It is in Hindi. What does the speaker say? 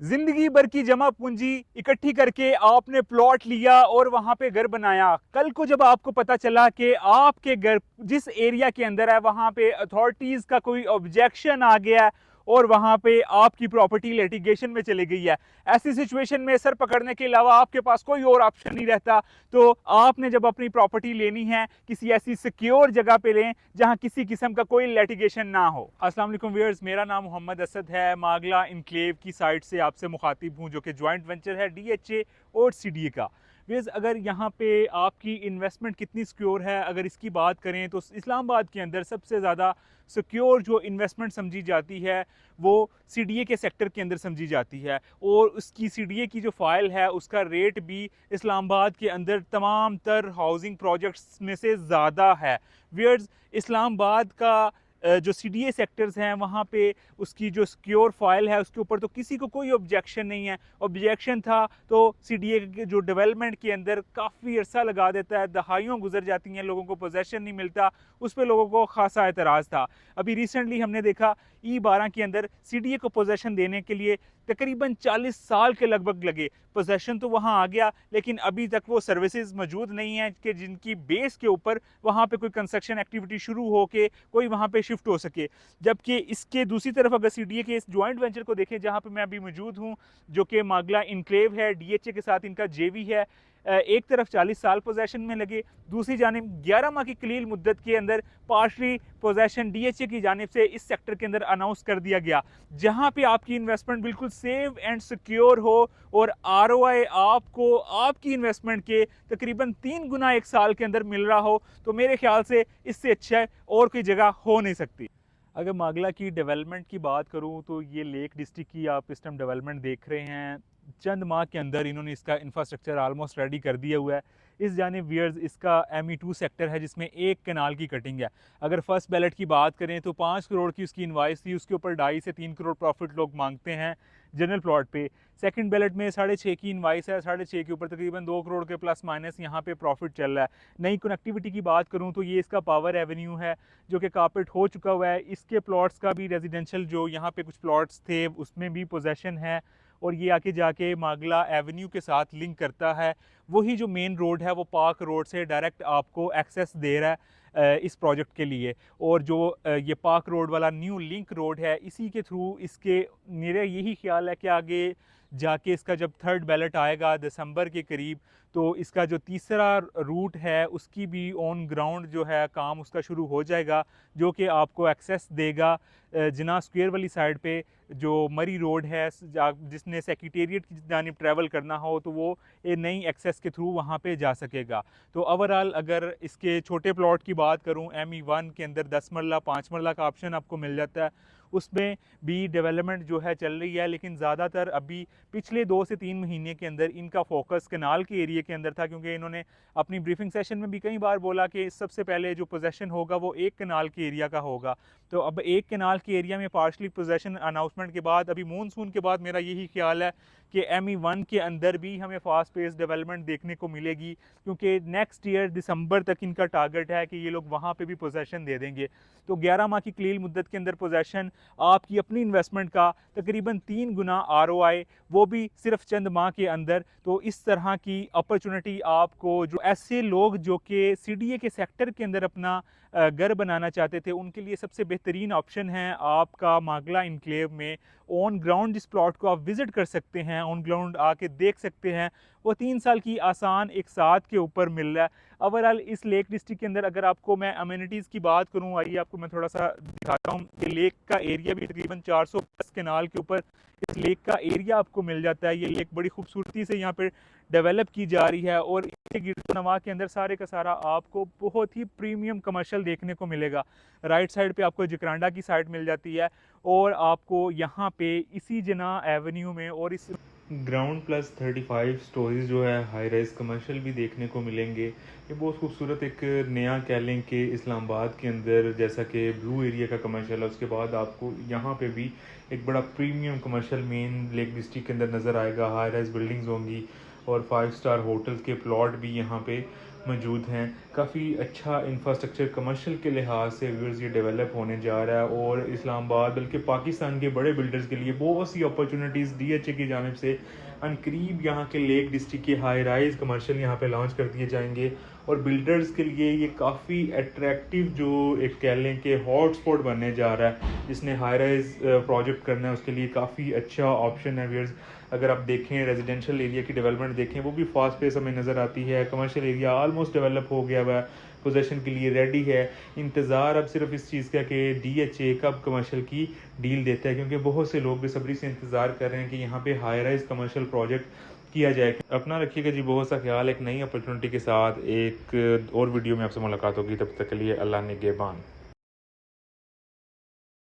जिंदगी भर की जमा पूंजी इकट्ठी करके आपने प्लॉट लिया और वहां पे घर बनाया। कल को जब आपको पता चला कि आपके घर जिस एरिया के अंदर है वहां पे अथॉरिटीज का कोई ऑब्जेक्शन आ गया है और वहां पे आपकी प्रॉपर्टी लिटिगेशन में चली गई है, ऐसी सिचुएशन में सर पकड़ने के अलावा आपके पास कोई और ऑप्शन नहीं रहता। तो आपने जब अपनी प्रॉपर्टी लेनी है किसी ऐसी सिक्योर जगह पे लें जहां किसी किस्म का कोई लिटिगेशन ना हो। अस्सलाम वालेकुम व्यूअर्स, मेरा नाम मोहम्मद असद है। मागला इनक्लेव की साइड से आपसे मुखातिब हूं जो कि जॉइंट वेंचर है डीएचए और सीडीए का। व्यूअर्स, अगर यहाँ पे आपकी इन्वेस्टमेंट कितनी सिक्योर है अगर इसकी बात करें तो इस्लामाबाद के अंदर सबसे ज़्यादा सिक्योर जो इन्वेस्टमेंट समझी जाती है वो सीडीए के सेक्टर के अंदर समझी जाती है। और उसकी सीडीए की जो फाइल है उसका रेट भी इस्लामाबाद के अंदर तमाम तर हाउसिंग प्रोजेक्ट्स में से ज़्यादा है। व्यूअर्स, इस्लामाबाद का जो सीडीए सेक्टर्स हैं वहाँ पे उसकी जो सिक्योर फाइल है उसके ऊपर तो किसी को कोई ऑब्जेक्शन नहीं है। ऑब्जेक्शन था तो सीडीए के जो डेवलपमेंट के अंदर काफ़ी अरसा लगा देता है, दहाइयों गुजर जाती हैं, लोगों को पोजेशन नहीं मिलता, उस पर लोगों को खासा एतराज़ था। अभी रिसेंटली हमने देखा E12 के अंदर सीडीए को पोजेशन देने के लिए तकरीबन 40 साल के लगभग लगे। पोजेशन तो वहाँ आ गया लेकिन अभी तक वो सर्विसेज मौजूद नहीं है कि जिनकी बेस के ऊपर वहाँ पे कोई कंस्ट्रक्शन एक्टिविटी शुरू हो के कोई वहाँ पे शिफ्ट हो सके। जबकि इसके दूसरी तरफ अगर सीडीए के इस जॉइंट वेंचर को देखें जहाँ पे मैं अभी मौजूद हूँ जो कि मागला इनक्लेव है, डीएचए के साथ इनका जेवी है, एक तरफ 40 साल पोजेशन में लगे, दूसरी जानिब 11 माह की कलील मुद्दत के अंदर पार्शली पोजेशन डीएचए की जानिब से इस सेक्टर के अंदर अनाउंस कर दिया गया, जहां पे आपकी इन्वेस्टमेंट बिल्कुल सेफ एंड सिक्योर हो और आरओआई आपको आपकी इन्वेस्टमेंट के तकरीबन 3 गुना एक साल के अंदर मिल रहा हो। तो मेरे ख्याल से इससे अच्छा और कोई जगह हो नहीं सकती। अगर मागला की डेवलपमेंट की बात करूं तो ये लेक डिस्ट्रिक्ट की आप इस टाइम डेवलपमेंट देख रहे हैं। चंद माह के अंदर इन्होंने इसका इंफ्रास्ट्रक्चर ऑलमोस्ट रेडी कर दिया हुआ है। इस जानिब वियर्स इसका ME2 सेक्टर है जिसमें एक कनाल की कटिंग है। अगर फर्स्ट बैलेट की बात करें तो 5 करोड़ की उसकी इन्वाइस थी, उसके ऊपर 2.5 से 3 करोड़ प्रॉफिट लोग मांगते हैं जनरल प्लॉट पे। सेकंड बैलेट में 6.5 की इन्वाइस है, 6.5 के ऊपर तकरीबन 2 करोड़ के प्लस माइनस यहाँ पे प्रॉफिट चल रहा है। नई कनेक्टिविटी की बात करूँ तो ये इसका पावर एवेन्यू है जो कि कारपेट हो चुका हुआ है। इसके प्लॉट्स का भी रेजिडेंशियल जो यहाँ पे कुछ प्लॉट्स थे उसमें भी पोजेशन है और ये आके जाके मागला एवेन्यू के साथ लिंक करता है। वही जो मेन रोड है वो पार्क रोड से डायरेक्ट आपको एक्सेस दे रहा है इस प्रोजेक्ट के लिए। और जो ये पार्क रोड वाला न्यू लिंक रोड है इसी के थ्रू इसके मेरा यही ख्याल है कि आगे जाके इसका जब थर्ड बैलेट आएगा दिसंबर के करीब तो इसका जो तीसरा रूट है उसकी भी ऑन ग्राउंड जो है काम उसका शुरू हो जाएगा, जो कि आपको एक्सेस देगा जिना स्क्वायर वाली साइड पे जो मरी रोड है जिसने सेक्रेटेरिएट की जानिब ट्रैवल करना हो तो वो नई एक्सेस के थ्रू वहाँ पे जा सकेगा। तो ओवरऑल अगर इसके छोटे प्लॉट की बात करूँ ME1 के अंदर 10 मरला 5 मरला का ऑप्शन आपको मिल जाता है, उसमें भी डेवलपमेंट जो है चल रही है। लेकिन ज़्यादातर अभी पिछले 2 से 3 महीने के अंदर इनका फोकस कनाल के एरिया के अंदर था, क्योंकि इन्होंने अपनी ब्रीफिंग सेशन में भी कई बार बोला कि सबसे पहले जो पोजेशन होगा वो एक कनाल के एरिया का होगा। तो अब एक कनाल के एरिया में पार्शली पोजेशन अनाउंसमेंट के बाद अभी मॉनसून के बाद मेरा यही ख्याल है कि ME1 के अंदर भी हमें फास्ट पेस डेवलपमेंट देखने को मिलेगी, क्योंकि नेक्स्ट ईयर दिसंबर तक इनका टारगेट है कि ये लोग वहाँ पे भी पोजेशन दे देंगे। तो 11 माह की कलील मुद्दत के अंदर पोजेशन आपकी अपनी इन्वेस्टमेंट का तकरीबन 3 गुना ROI, वो भी सिर्फ चंद माह के अंदर। तो इस तरह की अपॉर्चुनिटी आपको जो ऐसे लोग जो कि सीडीए के सेक्टर के अंदर अपना घर बनाना चाहते थे उनके लिए सबसे बेहतरीन ऑप्शन है आपका मागला इनक्लेव में ऑन ग्राउंड जिस प्लॉट को आप विजिट कर सकते हैं, ऑन ग्राउंड आके देख सकते हैं, वो 3 साल की आसान एक साथ के ऊपर मिल रहा है। ओवरऑल इस लेक डिस्ट्रिक्ट के अंदर अगर आपको मैं अमेनिटीज़ की बात करूँ, आइए आपको मैं थोड़ा सा दिखाता हूँ कि लेक का एरिया भी तकरीबन 400 प्लस केनाल के ऊपर इस लेक का एरिया आपको मिल जाता है। ये लेक बड़ी खूबसूरती से यहाँ पे डेवलप की जा रही है और इसके गिरदोनवा के अंदर सारे का सारा आपको बहुत ही प्रीमियम कमर्शियल देखने को मिलेगा। राइट साइड पे आपको जिक्रांडा की साइड मिल जाती है और आपको यहाँ पे इसी जना एवेन्यू में और इस ग्राउंड प्लस 35 स्टोरीज जो है हाई राइज कमर्शियल भी देखने को मिलेंगे। ये बहुत खूबसूरत एक नया कह लें कि इस्लामाबाद के अंदर जैसा कि ब्लू एरिया का कमर्शियल है, उसके बाद आपको यहाँ पे भी एक बड़ा premium commercial main lake district के अंदर नज़र आएगा। हाई राइज बिल्डिंग्स होंगी और 5 स्टार होटल्स के प्लॉट भी यहाँ पे मौजूद हैं। काफ़ी अच्छा इंफ्रास्ट्रक्चर कमर्शियल के लिहाज से व्यूअर्स ये डेवलप होने जा रहा है और इस्लामाबाद बल्कि पाकिस्तान के बड़े बिल्डर्स के लिए बहुत सी अपॉर्चुनिटीज़ DHA की जानिब से अनकरीब यहाँ के लेक डिस्ट्रिक्ट के हाई राइज कमर्शियल यहाँ पे लॉन्च कर दिए जाएंगे और बिल्डर्स के लिए ये काफ़ी अट्रैक्टिव जो एक कह लें कि हॉट स्पॉट बनने जा रहा है। जिसने हाई राइज प्रोजेक्ट करना है उसके लिए काफ़ी अच्छा ऑप्शन है व्यूअर्स। अगर आप देखें रेजिडेंशियल एरिया की डेवलपमेंट देखें वो भी फास्ट पेस हमें नज़र आती है। कमर्शियल एरिया ऑलमोस्ट डेवलप हो गया हुआ है, पोजेशन के लिए रेडी है। इंतज़ार अब सिर्फ इस चीज़ का कि DHA कब कमर्शियल की डील देता है, क्योंकि बहुत से लोग बेसब्री से इंतज़ार कर रहे हैं कि यहाँ पे हाई राइज कमर्शियल प्रोजेक्ट किया जाए। अपना रखिएगा जी बहुत सा ख्याल। एक नई अपॉर्चुनिटी के साथ एक और वीडियो में आपसे मुलाकात होगी, तब तक के लिए अल्लाह निगहबान।